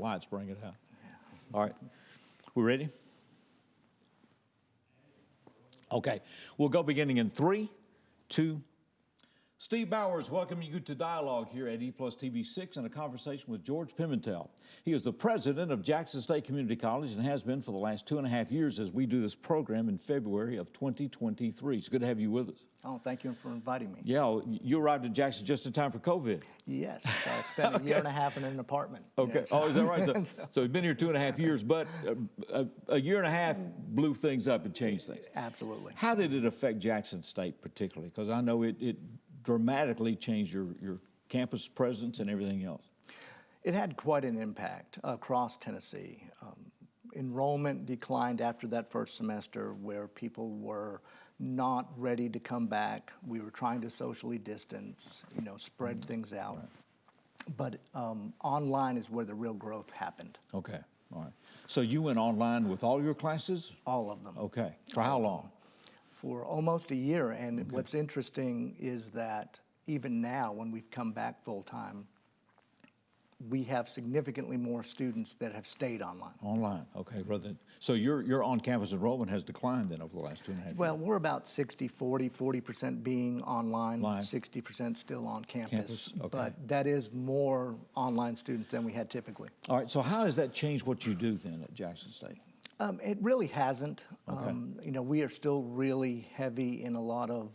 lights bring it out. All right. We ready? Okay. We'll go beginning in 3, 2. Steve Bowers welcoming you to Dialogue here at E+ TV 6 and a conversation with George Pimentel. He is the president of Jackson State Community College and has been for the last 2.5 years as we do this program in February of 2023. It's good to have you with us. Oh, thank you for inviting me. Yeah, you arrived in Jackson just in time for COVID. Yes, I spent a year and a half in an apartment. Okay. Yes. Oh, is that right? So you've been here 2.5 years, but a year and a half blew things up and changed things. Absolutely. How did it affect Jackson State particularly? Because I know it dramatically changed your campus presence and everything else. It had quite an impact across Tennessee. Enrollment declined after that first semester where people were not ready to come back. We were trying to socially distance, spread things out. Right. But online is where the real growth happened. Okay, all right. So you went online with all your classes? All of them. Okay, for how long? For almost a year, and what's interesting is that even now, when we've come back full-time, we have significantly more students that have stayed online. Online, okay. So your on-campus enrollment has declined then over the last 2.5 years? Well, we're about 60-40, 40% being online, 60% still on campus. Okay. But that is more online students than we had typically. All right, so how has that changed what you do then at Jackson State? It really hasn't. Okay. We are still really heavy in a lot of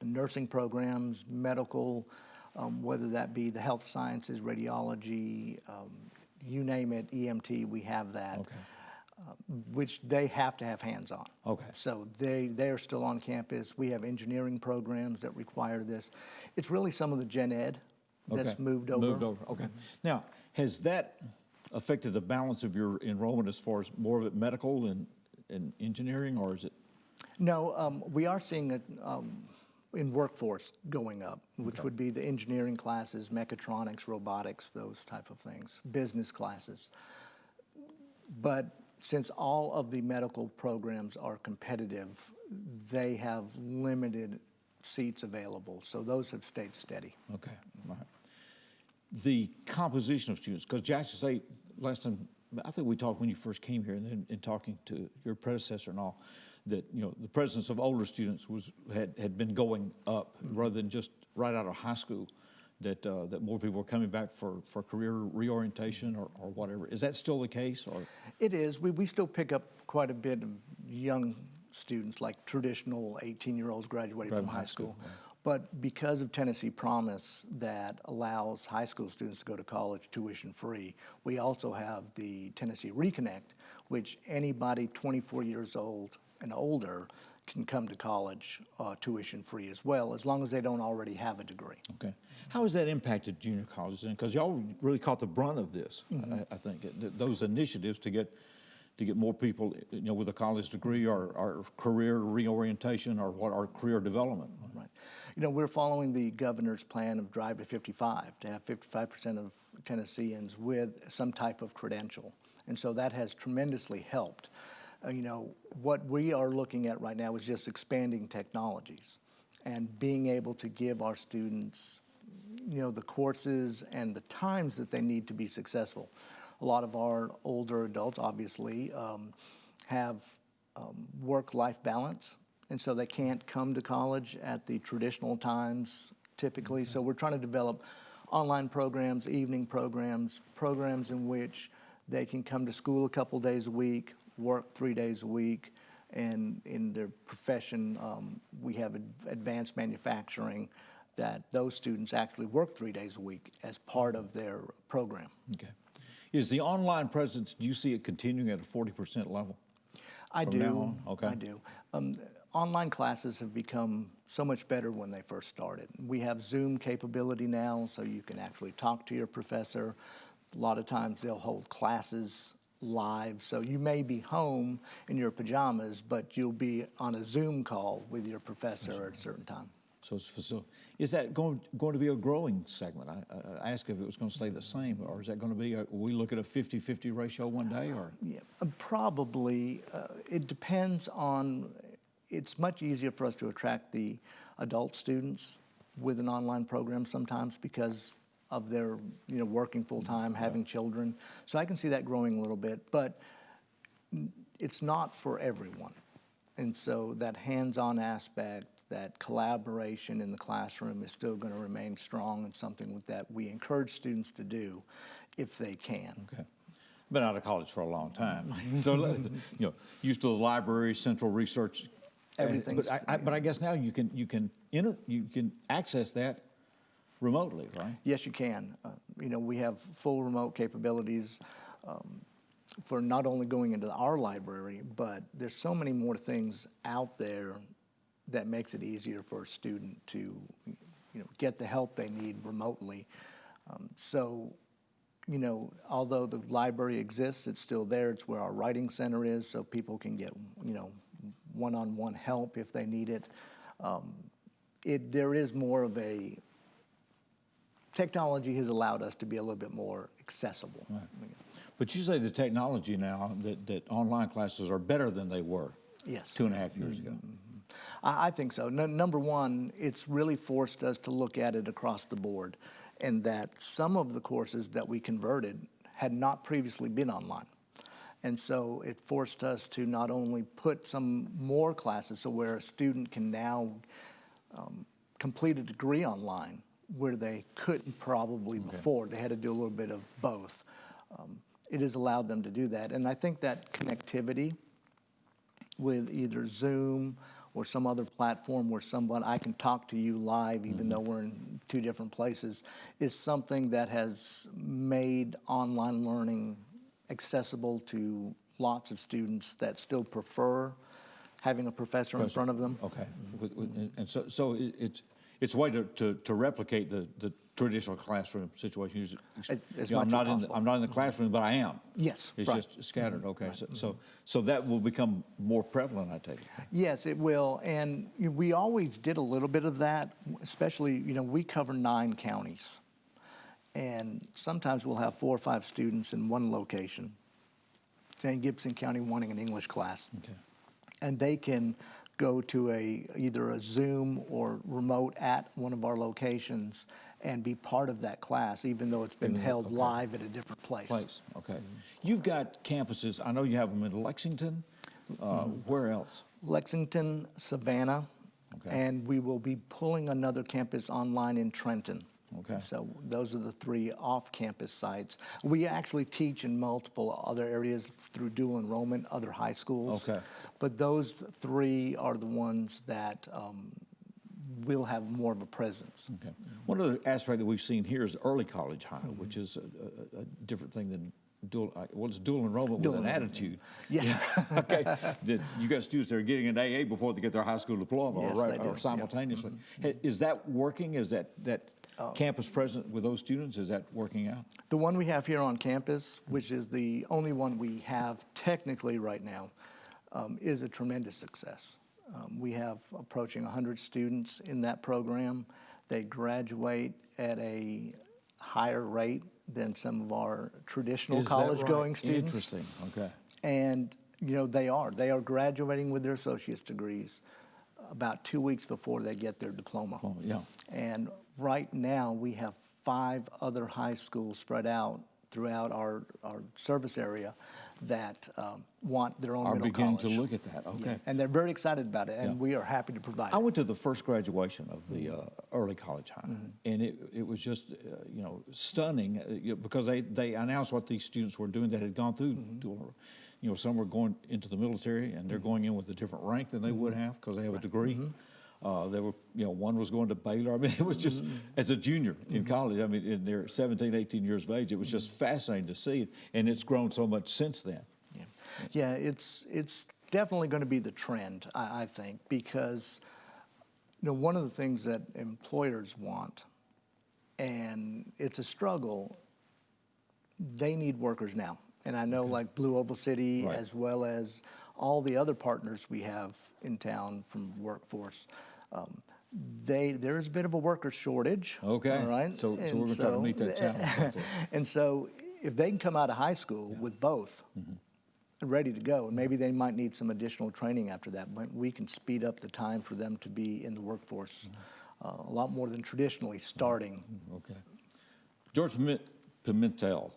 nursing programs, medical, whether that be the health sciences, radiology, you name it, EMT, we have that, which they have to have hands-on. Okay. So they're still on campus. We have engineering programs that require this. It's really some of the gen ed that's moved over. Okay. Now, has that affected the balance of your enrollment as far as more of it medical and engineering, or is it? No, we are seeing it in workforce going up, which would be the engineering classes, mechatronics, robotics, those type of things, business classes. But since all of the medical programs are competitive, they have limited seats available, so those have stayed steady. Okay, all right. The composition of students, because Jackson State, last time, I think we talked when you first came here, and then in talking to your predecessor and all, that the presence of older students had been going up rather than just right out of high school, that more people were coming back for career reorientation or whatever. Is that still the case? Or? It is. We still pick up quite a bit of young students, like traditional 18-year-olds graduating from high school. Right. But because of Tennessee Promise that allows high school students to go to college tuition-free, we also have the Tennessee Reconnect, which anybody 24 years old and older can come to college tuition-free as well, as long as they don't already have a degree. Okay. How has that impacted junior colleges? Because y'all really caught the brunt of this, I think. Those initiatives to get more people, with a college degree or career reorientation or career development. Right. We're following the governor's plan of Drive to 55, to have 55% of Tennesseans with some type of credential. And so that has tremendously helped. What we are looking at right now is just expanding technologies and being able to give our students, the courses and the times that they need to be successful. A lot of our older adults, obviously, have work-life balance, and so they can't come to college at the traditional times typically. So we're trying to develop online programs, evening programs, programs in which they can come to school a couple days a week, work 3 days a week, and in their profession, we have advanced manufacturing that those students actually work 3 days a week as part of their program. Okay. Is the online presence, do you see it continuing at a 40% level? I do. Now on? Okay. I do. Online classes have become so much better when they first started. We have Zoom capability now, so you can actually talk to your professor. A lot of times they'll hold classes live, so you may be home in your pajamas, but you'll be on a Zoom call with your professor at a certain time. So it's is that going to be a growing segment? I asked if it was going to stay the same, or is that going to be, will we look at a 50-50 ratio one day? Or? Yeah, probably. It depends on, it's much easier for us to attract the adult students with an online program sometimes because of their, working full-time, having children. So I can see that growing a little bit, but it's not for everyone. And so that hands-on aspect, that collaboration in the classroom is still going to remain strong and something that we encourage students to do if they can. Okay. Been out of college for a long time. So, used to the library, central research. Everything's. But I guess now you can access that remotely, right? Yes, you can. We have full remote capabilities for not only going into our library, but there's so many more things out there that makes it easier for a student to, get the help they need remotely. Although the library exists, it's still there. It's where our writing center is, so people can get, one-on-one help if they need it. There is more of a, technology has allowed us to be a little bit more accessible. Right. But you say the technology now, that online classes are better than they were. Yes. 2.5 years ago. I think so. Number one, it's really forced us to look at it across the board, and that some of the courses that we converted had not previously been online. And so it forced us to not only put some more classes, so where a student can now complete a degree online, where they couldn't probably before. They had to do a little bit of both. It has allowed them to do that. And I think that connectivity with either Zoom or some other platform where I can talk to you live, even though we're in two different places, is something that has made online learning accessible to lots of students that still prefer having a professor in front of them. Okay. And so it's a way to replicate the traditional classroom situation. As much as possible. I'm not in the classroom, but I am. Yes, It's right. just scattered. Okay. So that will become more prevalent, I take it. Yes, it will. And we always did a little bit of that, especially, we cover 9 counties. And sometimes we'll have 4 or 5 students in one location, say in Gibson County wanting an English class. Okay. And they can go to either a Zoom or remote at one of our locations and be part of that class, even though it's been held live at a different place. Okay. You've got campuses. I know you have them in Lexington. Where else? Lexington, Savannah, and we will be pulling another campus online in Trenton. Okay. So those are the 3 off-campus sites. We actually teach in multiple other areas through dual enrollment, other high schools. Okay. But those 3 are the ones that will have more of a presence. Okay. One other aspect that we've seen here is early college high, which is a different thing than it's dual enrollment with an attitude. Yes. Okay. You got students that are getting an AA before they get their high school diploma, Yes, or simultaneously. Is that working? Is that campus present with those students? Is that working out? The one we have here on campus, which is the only one we have technically right now, is a tremendous success. We have approaching 100 students in that program. They graduate at a higher rate than some of our traditional college-going students. Interesting. Okay. And they are graduating with their associate's degrees about 2 weeks before they get their diploma. Oh, yeah. And right now we have 5 other high schools spread out throughout our service area that want their own middle college. Are beginning to look at that. Okay. Yeah. And they're very excited about it, and we are happy to provide I it. went to the first graduation of the early college high, and it was just stunning because they announced what these students were doing that had gone through dual. Some were going into the military, and they're going in with a different rank than they would have because they have a degree. They were, one was going to Baylor. I mean, it was just, as a junior in college, I mean, in their 17, 18 years of age, it was just fascinating to see it, and it's grown so much since then. Yeah, it's definitely going to be the trend, I think, because one of the things that employers want, and it's a struggle, they need workers now. And I know like Blue Oval City, as well as all the other partners we have in town from workforce, there's a bit of a worker shortage. Okay. All right. So we're going to try to meet that challenge. And so if they can come out of high school with both, ready to go, and maybe they might need some additional training after that, but we can speed up the time for them to be in the workforce a lot more than traditionally starting. Okay. George Pimentel.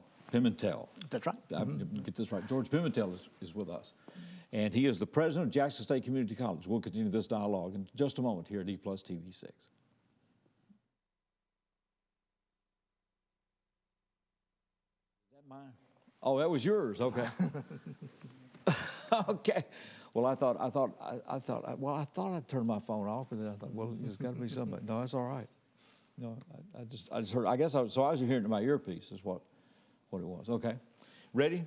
That's right. I get this right. George Pimentel is with us. And he is the president of Jackson State Community College. We'll continue this dialogue in just a moment here at E+ TV 6. Is that mine? Oh, that was yours. Okay. Okay. Well, I thought I'd turn my phone off, but then I thought, well, there's got to be somebody. No, that's all right. No, I just heard. I guess I was hearing it in my earpiece. Is what it was. Okay. Ready?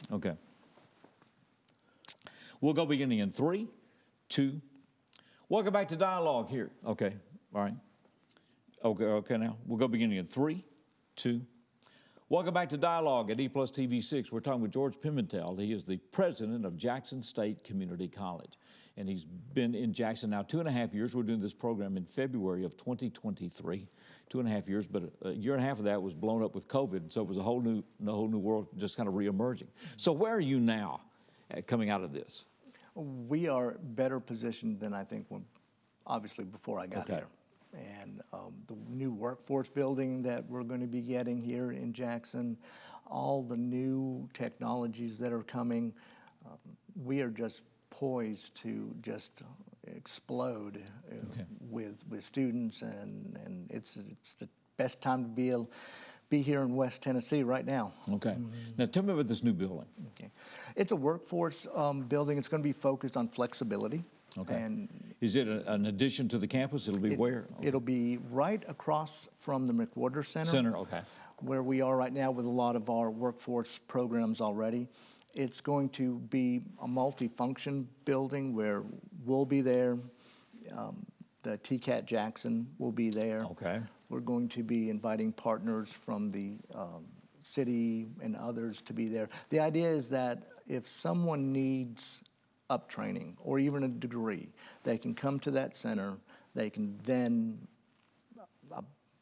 Okay. We'll go beginning in 3, 2. Welcome back to dialogue here. Okay. All right. Okay. Now we'll go beginning in 3, 2. Welcome back to Dialogue at E+ TV 6. We're talking with George Pimentel. He is the president of Jackson State Community College. And he's been in Jackson now 2.5 years. We're doing this program in February of 2023. 2.5 years, but a year and a half of that was blown up with COVID. So it was a whole new world just kind of reemerging. So where are you now coming out of this? We are better positioned than I think obviously before I got here. And the new workforce building that we're going to be getting here in Jackson, all the new technologies that are coming, we are just poised to just explode with students, and it's the best time to be here in West Tennessee right now. Okay. Now tell me about this new building. Okay. It's a workforce building. It's going to be focused on flexibility. Okay. And is it an addition to the campus? It'll be where? Okay. It'll be right across from the McWhorter Center. Okay. Where we are right now with a lot of our workforce programs already. It's going to be a multi-function building where we'll be there. The TCAT Jackson will be there. Okay. We're going to be inviting partners from the city and others to be there. The idea is that if someone needs up training or even a degree, they can come to that center. They can then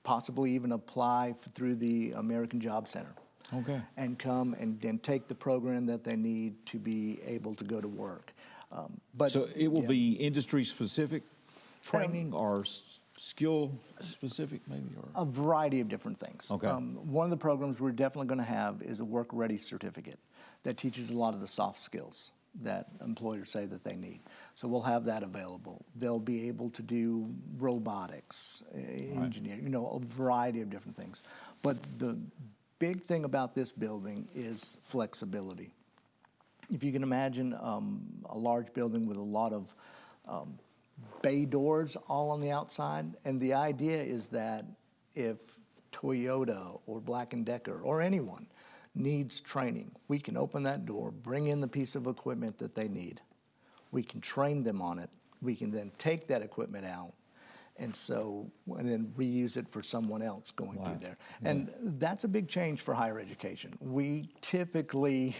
possibly even apply through the American Job Center. Okay. And come and then take the program that they need to be able to go to work. So it will be industry-specific training or skill-specific maybe? Or? A variety of different things. Okay. One of the programs we're definitely going to have is a work-ready certificate that teaches a lot of the soft skills that employers say that they need. So we'll have that available. They'll be able to do robotics, engineering, a variety of different things. But the big thing about this building is flexibility. If you can imagine a large building with a lot of bay doors all on the outside, and the idea is that if Toyota or Black & Decker or anyone needs training, we can open that door, bring in the piece of equipment that they need. We can train them on it. We can then take that equipment out and then reuse it for someone else going through there. And that's a big change for higher education. We typically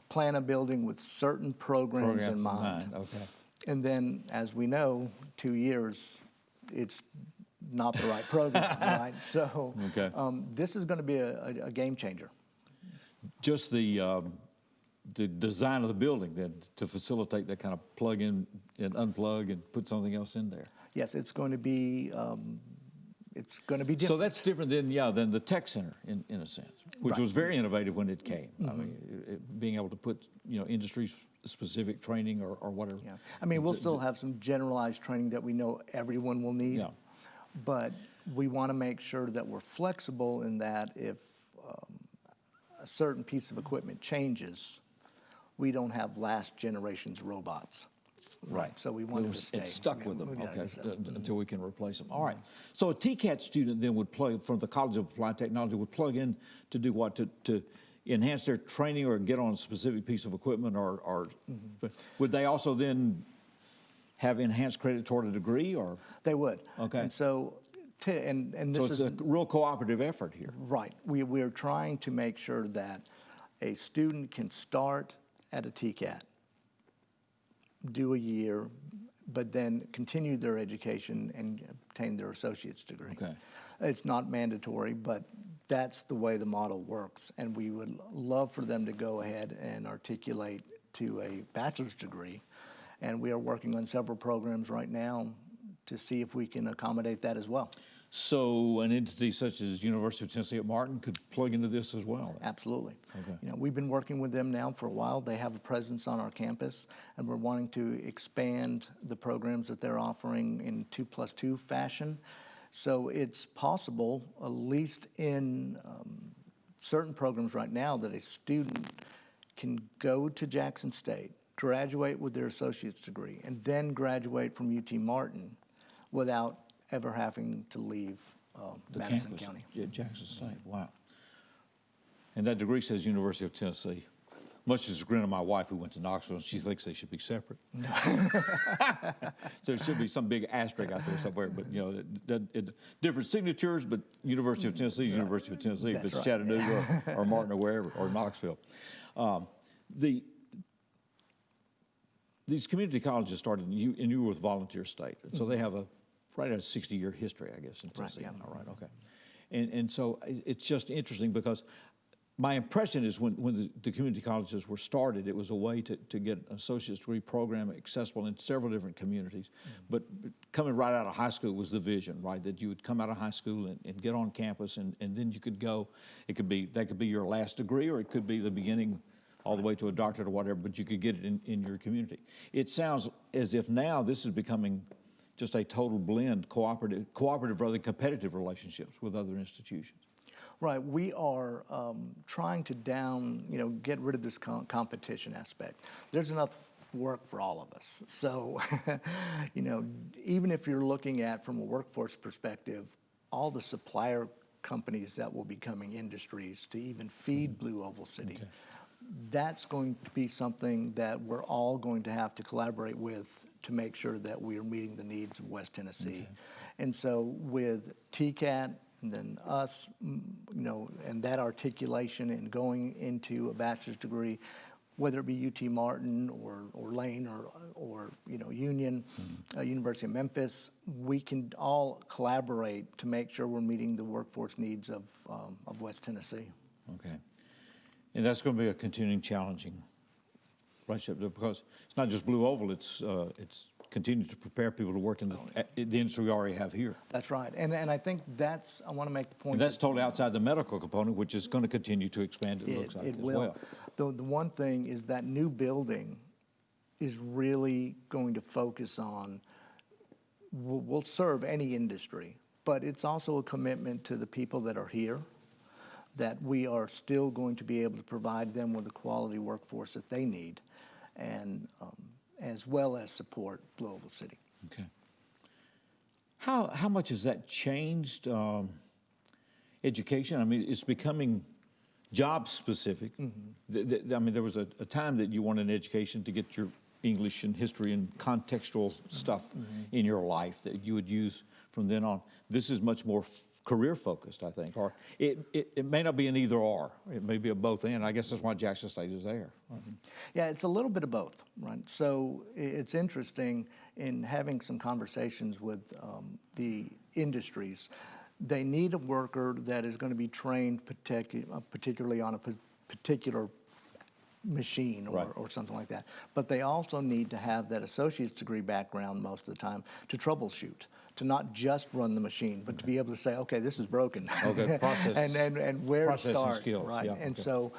plan a building with certain programs in mind. Okay. And then, as we know, 2 years, it's not the right program, right? So this is going to be a game changer. Just the design of the building then to facilitate that kind of plug in and unplug and put something else in there. Yes, it's going to be different. So that's different than the tech center in a sense, which was very innovative when it came. I mean, being able to put industry-specific training or whatever. Yeah, I mean, we'll still have some generalized training that we know everyone will need. Yeah. But we want to make sure that we're flexible in that if a certain piece of equipment changes, we don't have last generation's robots. Right. So we wanted to stay. It's stuck with them, until we can replace them. All right. So a TCAT student then would from the College of Applied Technology would plug in to do what? To enhance their training or get on a specific piece of equipment or would they also then have enhanced credit toward a degree or? They would. Okay. And so, and this is a real cooperative effort here. Right. We are trying to make sure that a student can start at a TCAT, do a year, but then continue their education and obtain their associate's degree. Okay. It's not mandatory, but that's the way the model works. And we would love for them to go ahead and articulate to a bachelor's degree. And we are working on several programs right now to see if we can accommodate that as well. So an entity such as University of Tennessee at Martin could plug into this as well? Absolutely. Okay. You know, we've been working with them now for a while. They have a presence on our campus, and we're wanting to expand the programs that they're offering in 2+2 fashion. So it's possible, at least in certain programs right now, that a student can go to Jackson State, graduate with their associate's degree, and then graduate from UT Martin without ever having to leave The Madison campus County. at Jackson State, wow. And that degree says University of Tennessee. Much to the chagrin of my wife who went to Knoxville, and she thinks they should be separate. So there should be some big asterisk out there somewhere, but you know, different signatures, but University of Tennessee is University of Tennessee, if it's right. Chattanooga or Martin or wherever, or Knoxville. These community colleges started, and you were with Volunteer State, and so they have right at a 60-year history, I guess, in Tennessee. Right, yeah. All right, okay. And so it's just interesting because my impression is when the community colleges were started, it was a way to get an associate's degree program accessible in several different communities. But coming right out of high school was the vision, right? That you would come out of high school and get on campus, and then you could go. That could be your last degree, or it could be the beginning all the way to a doctorate or whatever, but you could get it in your community. It sounds as if now this is becoming just a total blend, cooperative rather than competitive relationships with other institutions. Right, we are trying to get rid of this competition aspect. There's enough work for all of us. So, even if you're looking at from a workforce perspective, all the supplier companies that will be becoming industries to even feed Blue Oval City, Okay. That's going to be something that we're all going to have to collaborate with to make sure that we are meeting the needs of West Tennessee. Okay. And so with TCAT, and then us, and that articulation and going into a bachelor's degree, whether it be UT Martin or Lane or Union, University of Memphis, we can all collaborate to make sure we're meeting the workforce needs of West Tennessee. Okay. And that's going to be a continuing challenging relationship because it's not just Blue Oval, it's continue to prepare people to work in the industry we already have here. That's right. And I think I want to make the point. And that's totally outside the medical component, which is going to continue to expand, it looks like, it as will. well. The one thing is that new building is really going to focus on, will serve any industry, but it's also a commitment to the people that are here, that we are still going to be able to provide them with the quality workforce that they need, and as well as support Blue Oval City. Okay. How much has that changed education? I mean, it's becoming job specific. I mean, there was a time that you wanted an education to get your English and history and contextual stuff in your life that you would use from then on. This is much more career focused, I think, or it may not be an either or. It may be a both and. I guess that's why Jackson State is there. Yeah, it's a little bit of both, right? So it's interesting in having some conversations with the industries. They need a worker that is going to be trained particularly on a particular machine or something like that. But they also need to have that associate's degree background most of the time to troubleshoot, to not just run the machine, but to be able to say, okay, this is broken. Okay, process. and where to start. Skills, right. Yeah, and okay. so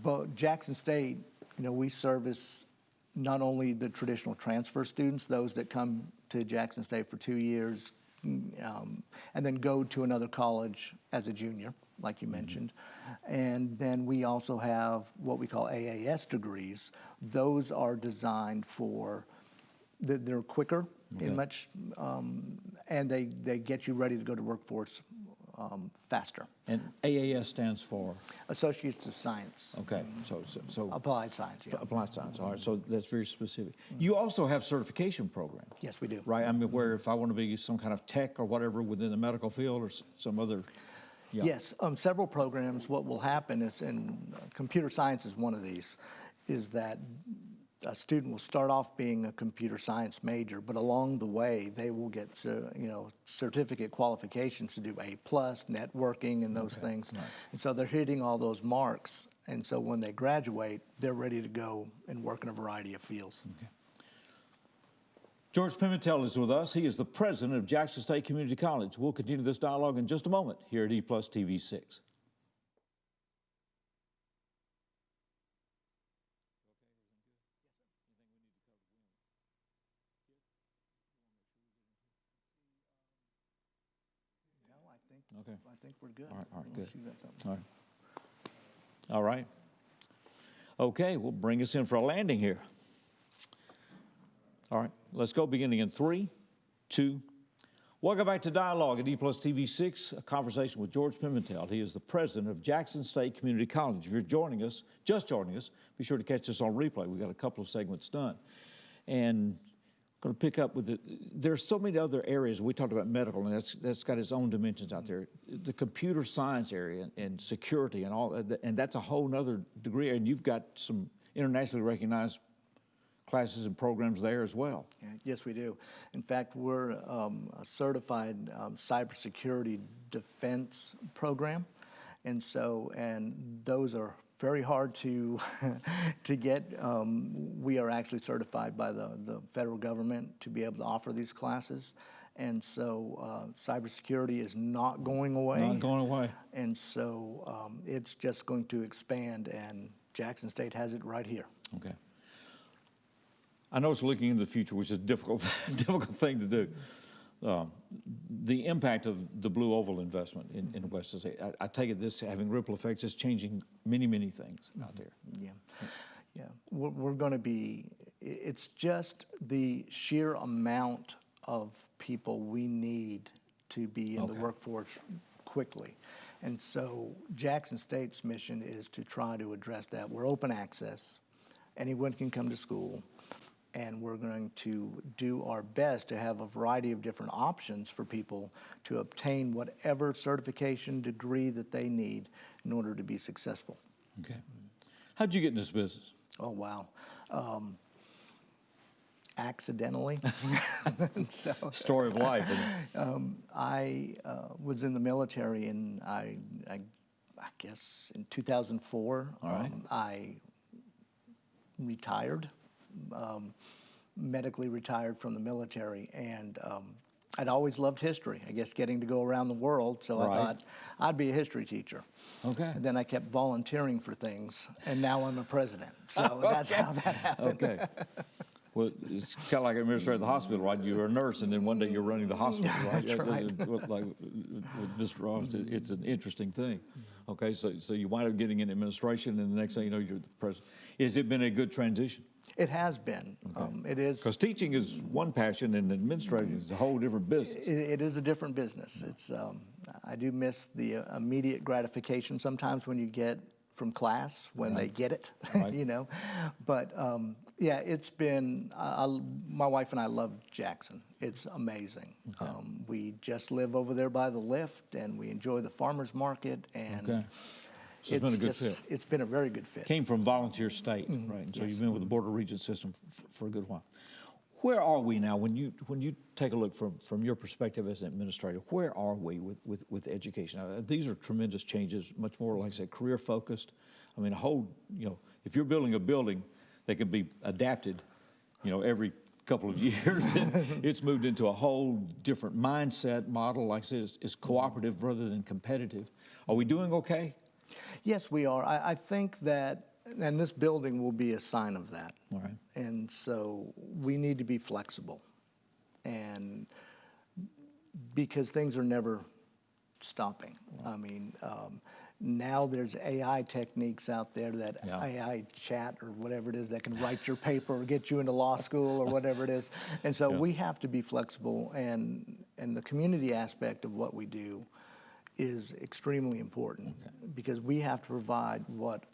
but Jackson State, we service not only the traditional transfer students, those that come to Jackson State for 2 years, and then go to another college as a junior, like you mentioned. And then we also have what we call AAS degrees. Those are designed for, they're quicker in much, and they get you ready to go to workforce faster. And AAS stands for? Associates of Science. Okay, so Applied Science, yeah. Applied science, all right, so that's very specific. You also have certification programs. Yes, we do. Right, I mean, where if I want to be some kind of tech or whatever within the medical field or some other, yeah. Yes, several programs. What will happen is, and computer science is one of these, is that a student will start off being a computer science major, but along the way they will get certificate qualifications to do A+, networking, and those things. Right. And so they're hitting all those marks, and so when they graduate, they're ready to go and work in a variety of fields. Okay. George Pimentel is with us. He is the president of Jackson State Community College. We'll continue this dialogue in just a moment here at E+ TV 6. No, Okay. I think we're good. All right, Unless good. you got something. All right. All right. Okay, we'll bring us in for a landing here. All right, let's go beginning in 3, 2. Welcome back to Dialogue at E+ TV 6, a conversation with George Pimentel. He is the president of Jackson State Community College. If you're joining us, just joining us, be sure to catch us on replay. We've got a couple of segments done. And I'm going to pick up with it. There's so many other areas. We talked about medical, and that's got its own dimensions out there. The computer science area and security and all, and that's a whole nother degree. And you've got some internationally recognized classes and programs there as well. Yeah, yes, we do. In fact, we're a certified cybersecurity defense program, and those are very hard to to get. We are actually certified by the federal government to be able to offer these classes, and so cybersecurity is not going away. Not going away. And so it's just going to expand, and Jackson State has it right here. Okay. I know it's looking into the future, which is a difficult thing to do. The impact of the Blue Oval investment in West State, I take it this having ripple effects is changing many, many things out there. Yeah. We're going to be, it's just the sheer amount of people we need to be in the workforce quickly. And so Jackson State's mission is to try to address that. We're open access. Anyone can come to school. And we're going to do our best to have a variety of different options for people to obtain whatever certification degree that they need in order to be successful. Okay. How'd you get in this business? Oh, wow. Accidentally. Story of life. I was in the military, and I guess in 2004, I retired. Medically retired from the military, and I'd always loved history, I guess, getting to go around the world, so I thought I'd be a history teacher. Okay. And then I kept volunteering for things, and now I'm a president, so that's how that happened. Okay. Well, it's kind of like an administrator of the hospital, right? You're a nurse, and then one day you're running the hospital, right? That's right. Like with Mr. Ross, it's an interesting thing. Okay, so you wind up getting in administration, and the next thing you know, you're the president. Has it been a good transition? It has been. It is. Because teaching is one passion, and administrating is a whole different business. It is a different business. It's. I do miss the immediate gratification sometimes when you get from class when they get it, you know. But yeah, it's been. My wife and I love Jackson. It's amazing. We just live over there by the lift, and we enjoy the farmers market, and. So it's been a good fit. It's been a very good fit. Came from volunteer state, right? And so you've been with the Board of Regents system for a good while. Where are we now? When you take a look from your perspective as an administrator, where are we with education? Now, these are tremendous changes, much more, like I said, career focused. I mean, if you're building a building that can be adapted, every couple of years, it's moved into a whole different mindset model. Like I said, it's cooperative rather than competitive. Are we doing okay? Yes, we are. I think that, and this building will be a sign of that. All right. And so we need to be flexible, and because things are never stopping. I mean, now there's AI techniques out there, that AI chat or whatever it is, that can write your paper or get you into law school or whatever it is. And so we have to be flexible, and the community aspect of what we do is extremely important, because we have to provide what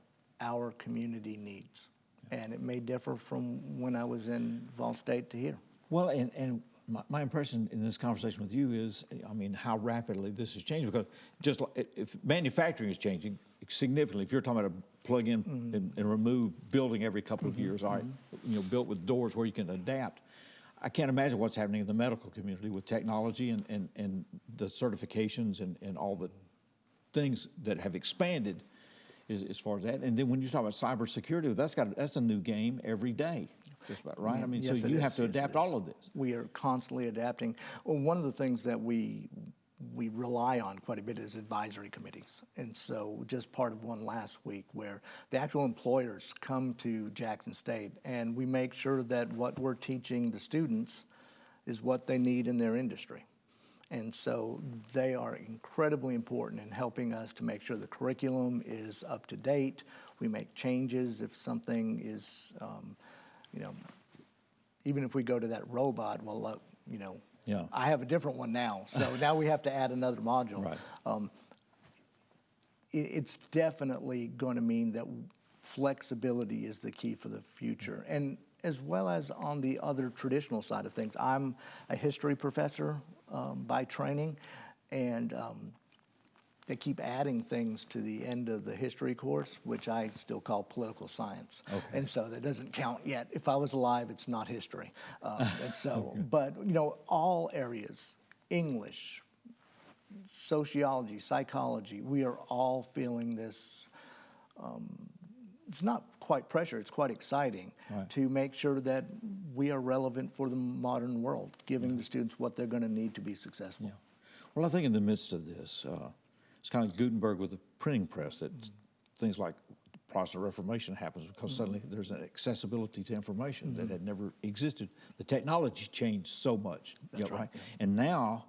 our community needs. And it may differ from when I was in Vol State to here. Well, and my impression in this conversation with you is, I mean, how rapidly this has changed, because just like if manufacturing is changing significantly, if you're talking about a plug in and remove building every couple of years, all right, built with doors where you can adapt. I can't imagine what's happening in the medical community with technology and the certifications and all the things that have expanded as far as that. And then when you talk about cybersecurity, that's a new game every day, just about, right? I mean, Yes, so it you is. have to Yes, it adapt is. all of this. We are constantly adapting. Well, one of the things that we rely on quite a bit is advisory committees. And so just part of one last week where the actual employers come to Jackson State and we make sure that what we're teaching the students is what they need in their industry. And so they are incredibly important in helping us to make sure the curriculum is up to date. We make changes if something is, you know, even if we go to that robot, well, you know, Yeah. I have a different one now, so now we have to add another module. Right. It's definitely going to mean that flexibility is the key for the future, and as well as on the other traditional side of things. I'm a history professor by training, and they keep adding things to the end of the history course, which I still call political science. Okay. And so that doesn't count yet. If I was alive, it's not history. And so, but you know, all areas, English, sociology, psychology, we are all feeling this. It's not quite pressure, it's quite exciting Right. to make sure that we are relevant for the modern world, giving the students what they're going to need to be successful. Yeah. Well, I think in the midst of this, it's kind of like Gutenberg with the printing press, that things like the Protestant Reformation happens because suddenly there's an accessibility to information that had never existed. The technology changed so much, That's right. And now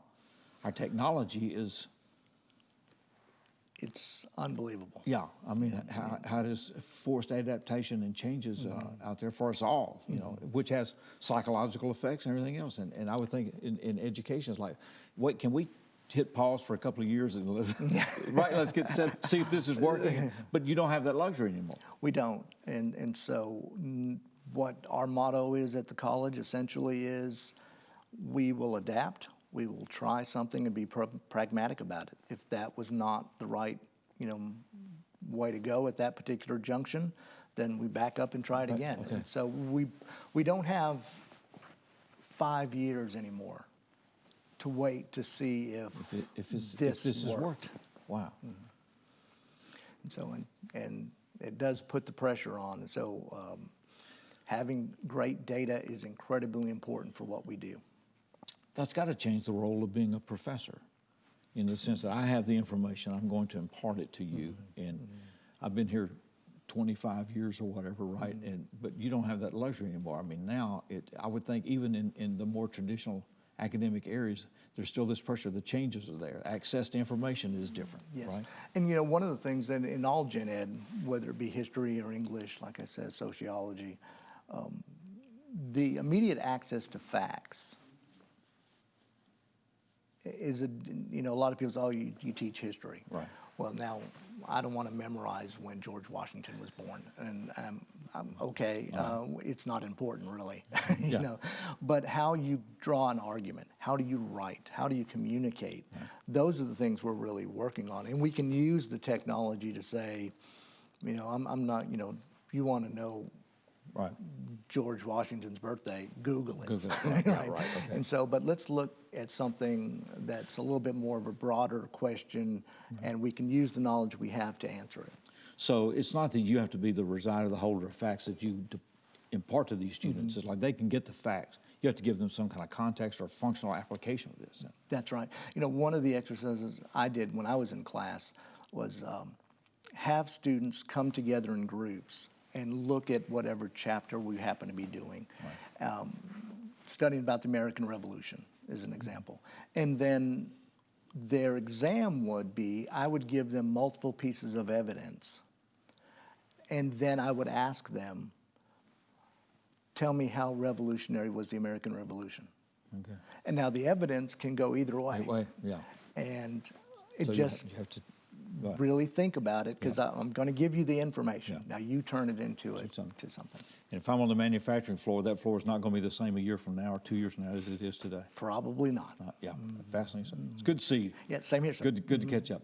our technology is, It's unbelievable. I mean, how does forced adaptation and changes out there for us all, you know, which has psychological effects and everything else. And I would think in education, it's like, wait, can we hit pause for a couple of years and let's get set, see if this is working? But you don't have that luxury anymore. We don't. And so what our motto is at the college essentially is we will adapt. We will try something and be pragmatic about it. If that was not the right, you know, way to go at that particular junction, then we back up and try it again. Okay. And so we don't have 5 years anymore to wait to see if this has worked. worked. Wow. And so, and it does put the pressure on. And so having great data is incredibly important for what we do. That's got to change the role of being a professor, in the sense that I have the information, I'm going to impart it to you, and I've been here 25 years or whatever, right? But you don't have that luxury anymore. I mean, now I would think even in the more traditional academic areas, there's still this pressure. The changes are there. Access to information is different, Yes. right? And you know, one of the things that in all gen ed, whether it be history or English, like I said, sociology, the immediate access to facts is you know, a lot of people say, oh, you teach history. Right. Well, now I don't want to memorize when George Washington was born, and I'm okay. It's not important, really, you know. But how you draw an argument, how do you write, how do you communicate? Those are the things we're really working on, and we can use the technology to say, you know, I'm not, you know, if you want to know Right. George Washington's birthday, Google it. Google it, right, yeah, right, okay. And so, but let's look at something that's a little bit more of a broader question, and we can use the knowledge we have to answer it. So it's not that you have to be the resider, the holder of facts that you impart to these students. It's like they can get the facts. You have to give them some kind of context or functional application of this. That's right. You know, one of the exercises I did when I was in class was have students come together in groups and look at whatever chapter we happen to be doing. Right. Studying about the American Revolution is an example. And then their exam would be, I would give them multiple pieces of evidence, and then I would ask them, tell me how revolutionary was the American Revolution. Okay. And now the evidence can go either way. Either way, yeah. And it So just you have to really think about it, because I'm going to give you the information. Yeah. Now you turn it into something. to something. And if I'm on the manufacturing floor, that floor is not going to be the same a year from now or 2 years from now as it is today. Probably not. Yeah, fascinating. It's good to see you. Yeah, same here, sir. Good to catch up.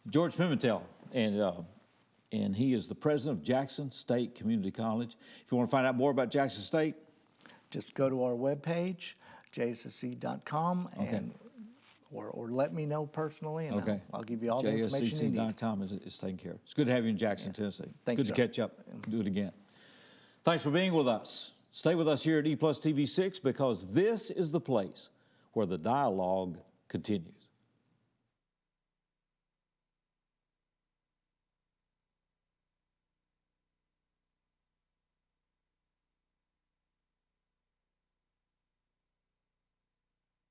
George Pimentel, and he is the president of Jackson State Community College. If you want to find out more about Jackson State, Just go to our webpage, jscc.com, and or let me know personally, and Okay. I'll give you all the information you need. JSCC.com is taken care of. It's good to have you in Jackson, Tennessee. Thanks, Good sir. to catch up. Do it again. Thanks for being with us. Stay with us here at E+ TV6 because this is the place where the dialogue continues.